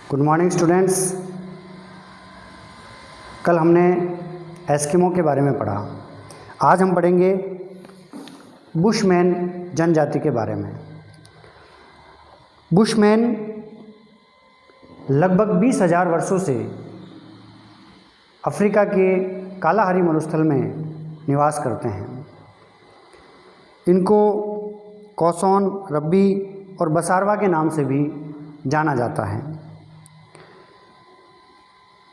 Good morning students. कल हमने Eskimo के बारे में पढ़ा। आज हम पढ़ेंगे बुशमैन जनजाति के बारे में। बुशमैन लगभग 20,000 वर्षों से अफ्रीका के कालाहारी मरुस्थल में निवास करते हैं। इनको कौसोन, रब्बी और बसारवा के नाम से भी जाना जाता है।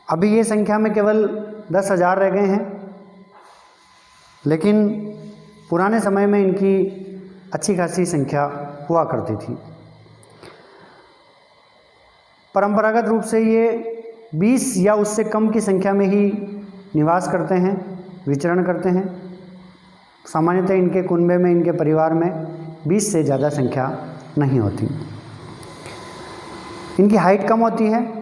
अभी ये संख्या में केवल 10,000 रह गए हैं, लेकिन पुराने समय में इनकी अच्छी खासी संख्या हुआ करती थी। परंपरागत रूप से ये 20 या उससे कम की संख्या में ही निवास करते हैं, विचरण करते हैं। सामान्यतः इनके कुनबे में, इनके परिवार में 20 से ज़्यादा संख्या नहीं होती। इनकी हाइट कम होती है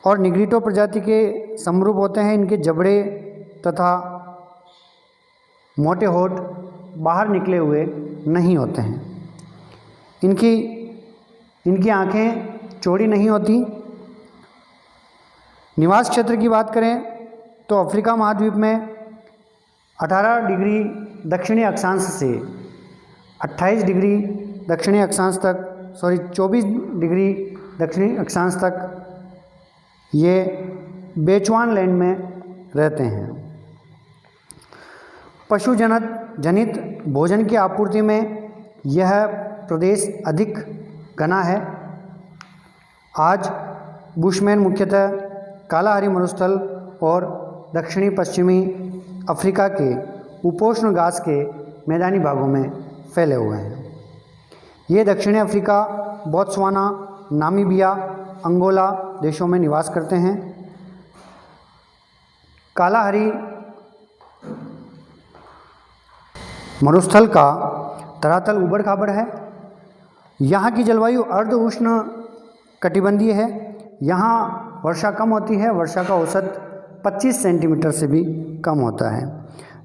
और निग्रिटो प्रजाति के समरूप होते हैं। इनके जबड़े तथा मोटे होठ बाहर निकले हुए नहीं होते हैं। इनकी आँखें चौड़ी नहीं होती। निवास क्षेत्र की बात करें तो अफ्रीका महाद्वीप में 18 डिग्री दक्षिणी अक्षांश से 28 डिग्री दक्षिणी अक्षांश तक 24 डिग्री दक्षिणी अक्षांश तक ये बेचुआन लैंड में रहते हैं। पशुजनित भोजन की आपूर्ति में यह प्रदेश अधिक घना है। आज बुशमैन मुख्यतः कालाहारी मरुस्थल और दक्षिणी पश्चिमी अफ्रीका के उपोष्ण घास के मैदानी भागों में फैले हुए हैं। ये दक्षिणी अफ्रीका, बोत्सवाना, नामीबिया, अंगोला देशों में निवास करते हैं। कालाहारी मरुस्थल का धरातल ऊबड़ खाबड़ है। यहाँ की जलवायु अर्ध उष्ण कटिबंधीय है। यहाँ वर्षा कम होती है। वर्षा का औसत 25 सेंटीमीटर से भी कम होता है।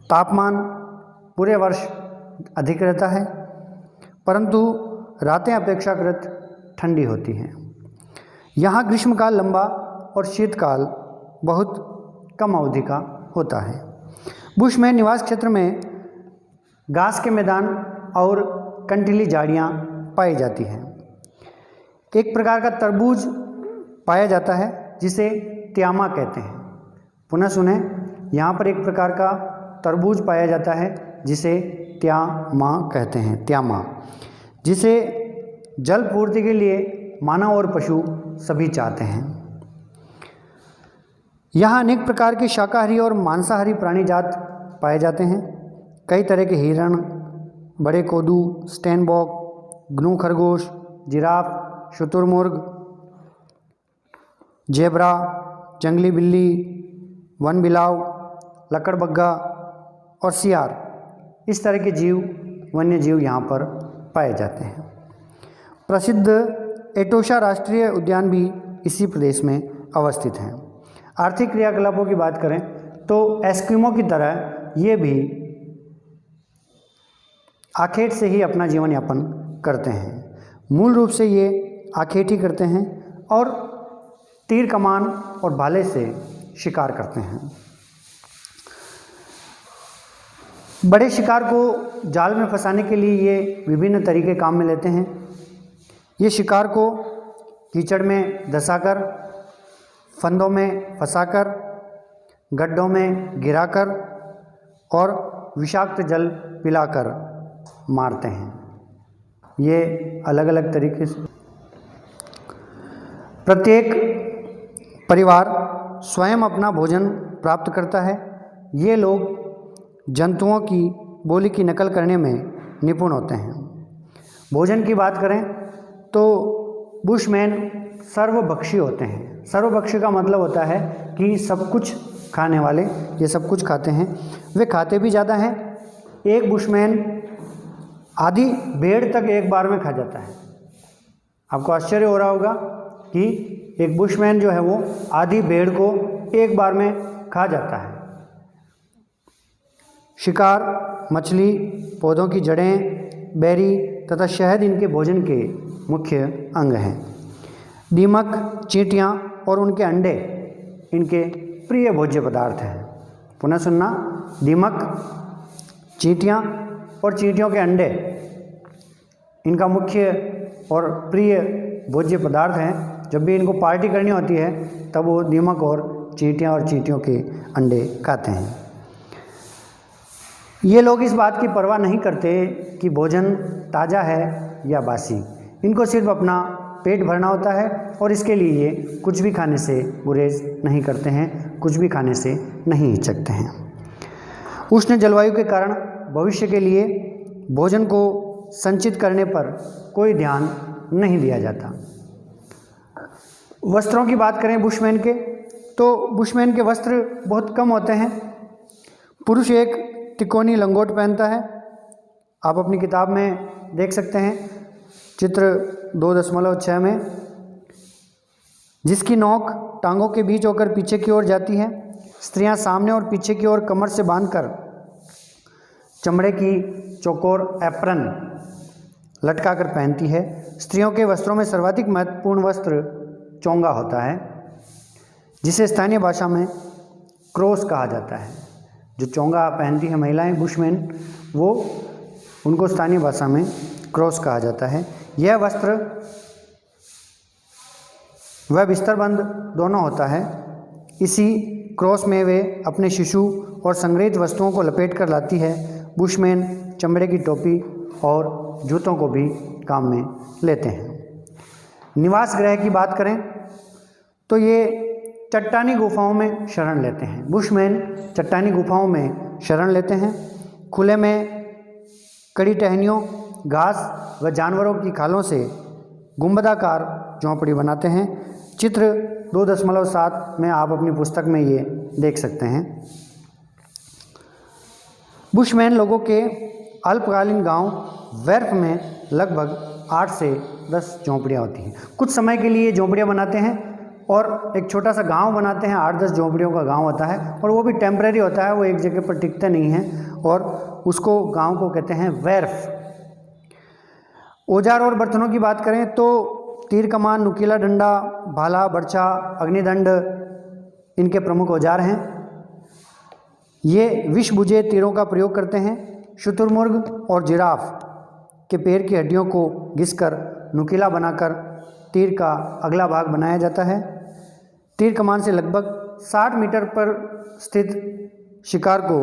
तापमान पूरे वर्ष अधिक रहता है, परंतु रातें अपेक्षाकृत ठंडी होती हैं। यहाँ ग्रीष्मकाल लंबा और शीतकाल बहुत कम अवधि का होता है। बुशमैन निवास क्षेत्र में घास के मैदान और कंटीली झाड़ियाँ पाई जाती हैं। एक प्रकार का तरबूज पाया जाता है जिसे त्यामा कहते हैं। पुनः सुने, यहाँ पर एक प्रकार का तरबूज पाया जाता है जिसे त्यामा कहते हैं, त्यामा, जिसे जल पूर्ति के लिए मानव और पशु सभी चाहते हैं। यहाँ अनेक प्रकार के शाकाहारी और मांसाहारी प्राणी जात पाए जाते हैं। कई तरह के हिरण, बड़े कोदू, स्टैनबॉक, ग्नू खरगोश, जिराफ, शुतुरमुर्ग, जेब्रा, जंगली बिल्ली, वन बिलाव, लकड़बग्गा और सियार, इस तरह के वन्य जीव यहाँ पर पाए जाते हैं। प्रसिद्ध एटोशा राष्ट्रीय उद्यान भी इसी प्रदेश में अवस्थित हैं। आर्थिक क्रियाकलापों की बात करें तो एस्किमो की तरह ये भी आखेट से ही अपना जीवन यापन करते हैं। मूल रूप से ये आखेट ही करते हैं और तीर कमान और भाले से शिकार करते हैं। बड़े शिकार को जाल में फंसाने के लिए ये विभिन्न तरीके काम में लेते हैं। ये शिकार को कीचड़ में धंसाकर, फंदों में फंसाकर, गड्ढों में गिराकर और विषाक्त जल पिलाकर मारते हैं। ये अलग अलग तरीके से प्रत्येक परिवार स्वयं अपना भोजन प्राप्त करता है। ये लोग जंतुओं की बोली की नकल करने में निपुण होते हैं। भोजन की बात करें तो बुशमैन सर्वभक्षी होते हैं। सर्वभक्षी का मतलब होता है कि सब कुछ खाने वाले, ये सब कुछ खाते हैं। वे खाते भी ज़्यादा हैं। एक बुशमैन आधी भेड़ तक एक बार में खा जाता है। आपको आश्चर्य हो रहा होगा कि एक बुशमैन जो है वो आधी भेड़ को एक बार में खा जाता है। शिकार, मछली, पौधों की जड़ें, बेरी तथा शहद इनके भोजन के मुख्य अंग हैं। दीमक, चींटियाँ और उनके अंडे इनके प्रिय भोज्य पदार्थ हैं। पुनः सुनना, दीमक, चींटियाँ और चींटियों के अंडे इनका मुख्य और प्रिय भोज्य पदार्थ हैं। जब भी इनको पार्टी करनी होती है तब वो दीमक और चींटियों के अंडे खाते हैं। ये लोग इस बात की परवाह नहीं करते कि भोजन ताज़ा है या बासी। इनको सिर्फ अपना पेट भरना होता है और इसके लिए ये कुछ भी खाने से गुरेज नहीं करते हैं, कुछ भी खाने से नहीं हिचकते हैं। उष्ण जलवायु के कारण भविष्य के लिए भोजन को संचित करने पर कोई ध्यान नहीं दिया जाता। वस्त्रों की बात करें बुशमैन के, तो बुशमैन के वस्त्र बहुत कम होते हैं। पुरुष एक तिकोनी लंगोट पहनता है। आप अपनी किताब में देख सकते हैं चित्र 2.6 में, जिसकी नोक टांगों के बीच होकर पीछे की ओर जाती है। स्त्रियां सामने और पीछे की ओर कमर से बांधकर चमड़े की चौकोर एप्रन लटका कर पहनती है। स्त्रियों के वस्त्रों में सर्वाधिक महत्वपूर्ण वस्त्र चोंगा होता है, जिसे स्थानीय भाषा में क्रॉस कहा जाता है। जो चोंगा पहनती है महिलाएं बुशमैन, वो उनको स्थानीय भाषा में क्रॉस कहा जाता है। यह वस्त्र वह बिस्तरबंद दोनों होता है। इसी क्रॉस में वे अपने शिशु और संग्रहित वस्तुओं को लपेट कर लाती है। बुशमैन चमड़े की टोपी और जूतों को भी काम में लेते हैं। निवास गृह की बात करें तो ये चट्टानी गुफाओं में शरण लेते हैं। बुशमैन चट्टानी गुफाओं में शरण लेते हैं। खुले में कड़ी टहनियों, घास व जानवरों की खालों से गुंबदाकार झोंपड़ी बनाते हैं। चित्र 2.7 में आप अपनी पुस्तक में ये देख सकते हैं। बुशमैन लोगों के अल्पकालीन गांव वर्फ में लगभग 8 से 10 झोंपड़ियाँ होती हैं। कुछ समय के लिए झोंपड़ियाँ बनाते हैं और एक छोटा सा गांव बनाते हैं। 8-10 झोंपड़ियों का गांव होता है और वो भी टेम्परेरी होता है, वो एक जगह पर टिकते नहीं हैं और उसको गांव को कहते हैं वर्फ। औजार और बर्तनों की बात करें तो तीर कमान, नुकीला डंडा, भाला, बर्छा, अग्निदंड इनके प्रमुख औजार हैं। ये विष बुझे तीरों का प्रयोग करते हैं। शुतुरमुर्ग और जिराफ के पैर की हड्डियों को घिसकर नुकीला बनाकर तीर का अगला भाग बनाया जाता है। तीर कमान से लगभग 60 मीटर पर स्थित शिकार को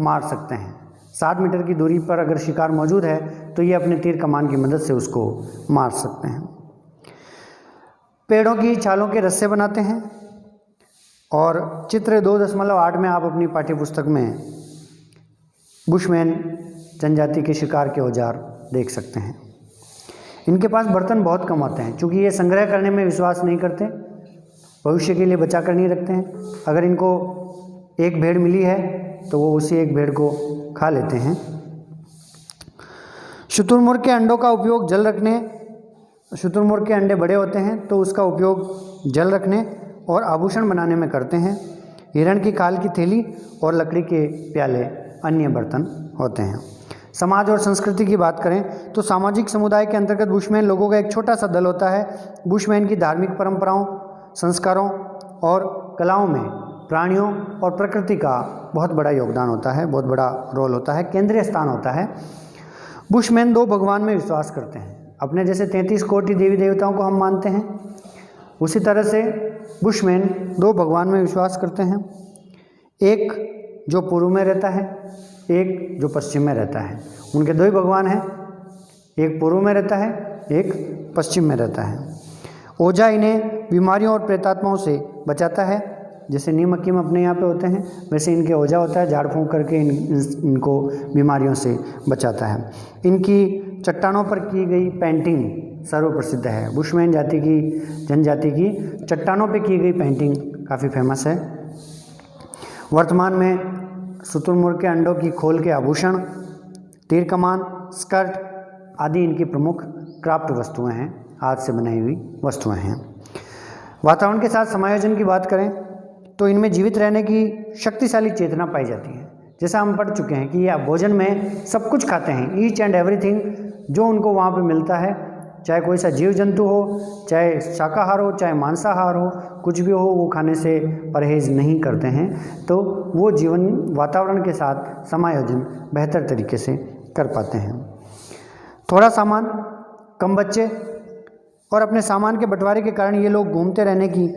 मार सकते हैं। 60 मीटर की दूरी पर अगर शिकार मौजूद है तो ये अपने तीर कमान की मदद से उसको मार सकते हैं। पेड़ों की छालों के रस्से बनाते हैं और चित्र 2.8 में आप अपनी पाठ्यपुस्तक में बुशमैन जनजाति के शिकार के औजार देख सकते हैं। इनके पास बर्तन बहुत कम होते हैं, क्योंकि ये संग्रह करने में विश्वास नहीं करते, भविष्य के लिए बचा कर नहीं रखते हैं। अगर इनको एक भेड़ मिली है तो वो उसी एक भेड़ को खा लेते हैं। शुतुरमुर्ग के अंडों का उपयोग जल रखने, शुतुरमुर्ग के अंडे बड़े होते हैं तो उसका उपयोग जल रखने और आभूषण बनाने में करते हैं। हिरण की खाल की थैली और लकड़ी के प्याले अन्य बर्तन होते हैं। समाज और संस्कृति की बात करें तो सामाजिक समुदाय के अंतर्गत बुशमैन लोगों का एक छोटा सा दल होता है। बुशमैन की धार्मिक परंपराओं, संस्कारों और कलाओं में प्राणियों और प्रकृति का बहुत बड़ा योगदान होता है, बहुत बड़ा रोल होता है, केंद्रीय स्थान होता है। बुशमैन 2 भगवान में विश्वास करते हैं। अपने जैसे 33 कोटि देवी देवताओं को हम मानते हैं, उसी तरह से बुशमैन 2 भगवान में विश्वास करते हैं। एक जो पूर्व में रहता है, एक जो पश्चिम में रहता है। उनके 2 ही भगवान हैं, एक पूर्व में रहता है, एक पश्चिम में रहता है। ओझा इन्हें बीमारियों और प्रेतात्माओं से बचाता है। जैसे नीम हकीम अपने यहाँ पे होते हैं, वैसे इनके ओझा होता है, झाड़ फूंक करके इनको बीमारियों से बचाता है। इनकी चट्टानों पर की गई पेंटिंग सर्वप्रसिद्ध है। बुशमैन जनजाति की चट्टानों पे की गई पेंटिंग काफ़ी फेमस है। वर्तमान में शुतुरमुर्ग के अंडों की खोल के आभूषण, तीर कमान, स्कर्ट आदि इनकी प्रमुख क्राफ्ट वस्तुएं हैं, हाथ से बनाई हुई वस्तुएं हैं। वातावरण के साथ समायोजन की बात करें तो इनमें जीवित रहने की शक्तिशाली चेतना पाई जाती है। जैसा हम पढ़ चुके हैं कि यह भोजन में सब कुछ खाते हैं, ईच एंड एवरीथिंग जो उनको वहाँ पे मिलता है चाहे कोई सा जीव जंतु हो, चाहे शाकाहार हो, चाहे मांसाहार हो, कुछ भी हो, वो खाने से परहेज़ नहीं करते हैं, तो वो जीवन वातावरण के साथ समायोजन बेहतर तरीके से कर पाते हैं। थोड़ा सामान, कम बच्चे और अपने सामान के बंटवारे के कारण ये लोग घूमते रहने की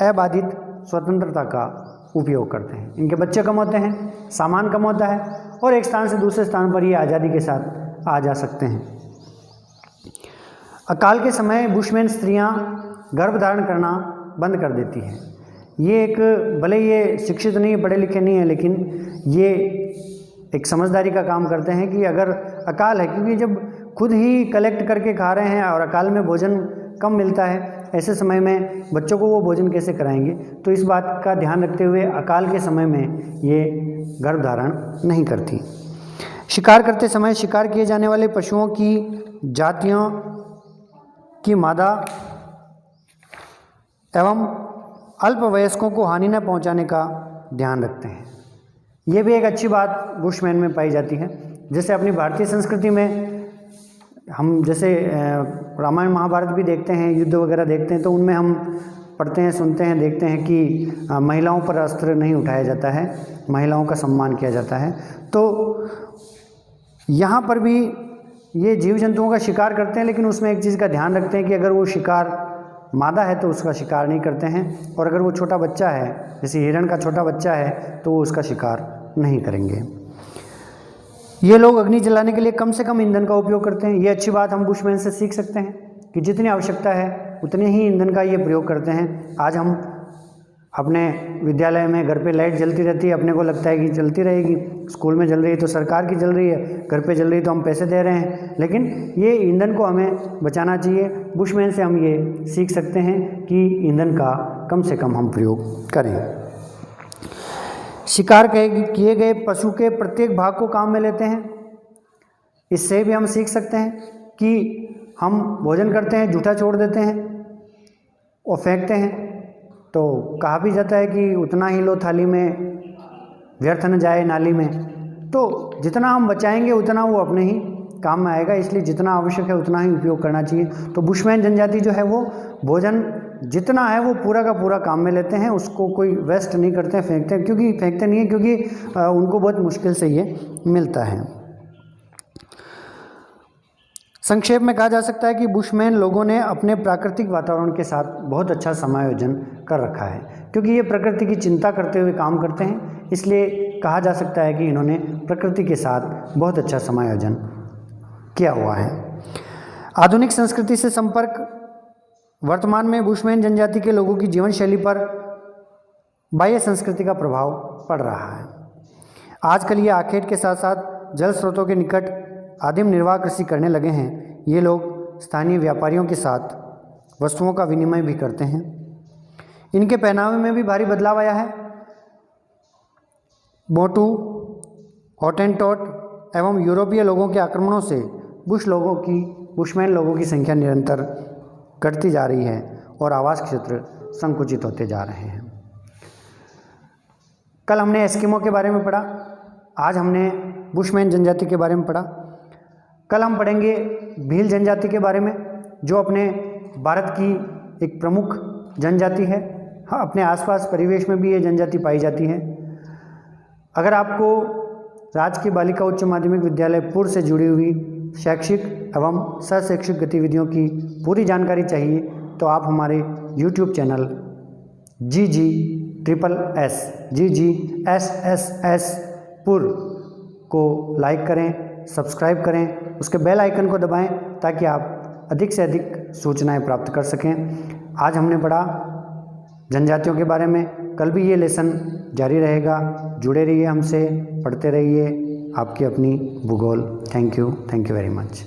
अबाधित स्वतंत्रता का उपयोग करते हैं। इनके बच्चे कम होते हैं, सामान कम होता है और एक स्थान से दूसरे स्थान पर ये आज़ादी के साथ आ जा सकते हैं। अकाल के समय बुशमैन स्त्रियां गर्भ धारण करना बंद कर देती हैं। ये एक, भले ये शिक्षित नहीं है, पढ़े लिखे नहीं है, लेकिन ये एक समझदारी का काम करते हैं कि अगर अकाल है, क्योंकि जब खुद ही कलेक्ट करके खा रहे हैं और अकाल में भोजन कम मिलता है, ऐसे समय में बच्चों को वो भोजन कैसे कराएंगे, तो इस बात का ध्यान रखते हुए अकाल के समय में ये गर्भ धारण नहीं करती। शिकार करते समय शिकार किए जाने वाले पशुओं की जातियों की मादा एवं अल्पवयस्कों को हानि न पहुंचाने का ध्यान रखते हैं। ये भी एक अच्छी बात बुशमैन में पाई जाती है। जैसे अपनी भारतीय संस्कृति में हम जैसे रामायण महाभारत भी देखते हैं, युद्ध वगैरह देखते हैं, तो उनमें हम पढ़ते हैं, सुनते हैं, देखते हैं कि महिलाओं पर अस्त्र नहीं उठाया जाता है, महिलाओं का सम्मान किया जाता है। तो यहाँ पर भी ये जीव जंतुओं का शिकार करते हैं, लेकिन उसमें एक चीज़ का ध्यान रखते हैं कि अगर वो शिकार मादा है तो उसका शिकार नहीं करते हैं, और अगर वो छोटा बच्चा है, जैसे हिरण का छोटा बच्चा है, तो वो उसका शिकार नहीं करेंगे। ये लोग अग्नि जलाने के लिए कम से कम ईंधन का उपयोग करते हैं। ये अच्छी बात हम बुशमैन से सीख सकते हैं कि जितनी आवश्यकता है उतने ही ईंधन का ये प्रयोग करते हैं। आज हम अपने विद्यालय में घर पे लाइट जलती रहती है, अपने को लगता है कि जलती रहेगी, स्कूल में जल रही है तो सरकार की जल रही है, घर पे जल रही है तो हम पैसे दे रहे हैं, लेकिन ये ईंधन को हमें बचाना चाहिए। बुशमैन से हम ये सीख सकते हैं कि ईंधन का कम से कम हम प्रयोग करें। शिकार किए गए पशु के प्रत्येक भाग को काम में लेते हैं। इससे भी हम सीख सकते हैं कि हम भोजन करते हैं, जूठा छोड़ देते हैं और फेंकते हैं, तो कहा भी जाता है कि उतना ही लो थाली में, व्यर्थ न जाए नाली में। तो जितना हम बचाएंगे उतना वो अपने ही काम में आएगा, इसलिए जितना आवश्यक है उतना ही उपयोग करना चाहिए। तो बुशमैन जनजाति जो है वो भोजन जितना है वो पूरा का पूरा काम में लेते हैं, उसको कोई वेस्ट नहीं करते हैं, फेंकते हैं, क्योंकि फेंकते नहीं है, क्योंकि उनको बहुत मुश्किल से ये मिलता है। संक्षेप में कहा जा सकता है कि बुशमैन लोगों ने अपने प्राकृतिक वातावरण के साथ बहुत अच्छा समायोजन कर रखा है, क्योंकि ये प्रकृति की चिंता करते हुए काम करते हैं, इसलिए कहा जा सकता है कि इन्होंने प्रकृति के साथ बहुत अच्छा समायोजन किया हुआ है। आधुनिक संस्कृति से संपर्क। वर्तमान में बुशमैन जनजाति के लोगों की जीवन शैली पर बाह्य संस्कृति का प्रभाव पड़ रहा है। आजकल ये आखेट के साथ साथ जल स्रोतों के निकट आदिम निर्वाह कृषि करने लगे हैं। ये लोग स्थानीय व्यापारियों के साथ वस्तुओं का विनिमय भी करते हैं। इनके पहनावे में भी भारी बदलाव आया है। मोटू, हॉटेंटोट एवं यूरोपीय लोगों के आक्रमणों से बुशमैन लोगों की संख्या निरंतर घटती जा रही है और आवास क्षेत्र संकुचित होते जा रहे हैं। कल हमने एस्किमो के बारे में पढ़ा, आज हमने बुशमैन जनजाति के बारे में पढ़ा। कल हम पढ़ेंगे भील जनजाति के बारे में, जो अपने भारत की एक प्रमुख जनजाति है। हाँ, अपने आसपास परिवेश में भी ये जनजाति पाई जाती है। अगर आपको राजकीय बालिका उच्च माध्यमिक विद्यालय पुर से जुड़ी हुई शैक्षिक एवं सशैक्षिक गतिविधियों की पूरी जानकारी चाहिए तो आप हमारे YouTube चैनल GGSS पुर को लाइक करें, सब्सक्राइब करें, उसके बेल आइकन को दबाएं ताकि आप अधिक से अधिक सूचनाएं प्राप्त कर सकें। आज हमने पढ़ा जनजातियों के बारे में, कल भी ये लेसन जारी रहेगा। जुड़े रहिए हमसे, पढ़ते रहिए। आपकी अपनी भूगोल। Thank you very much.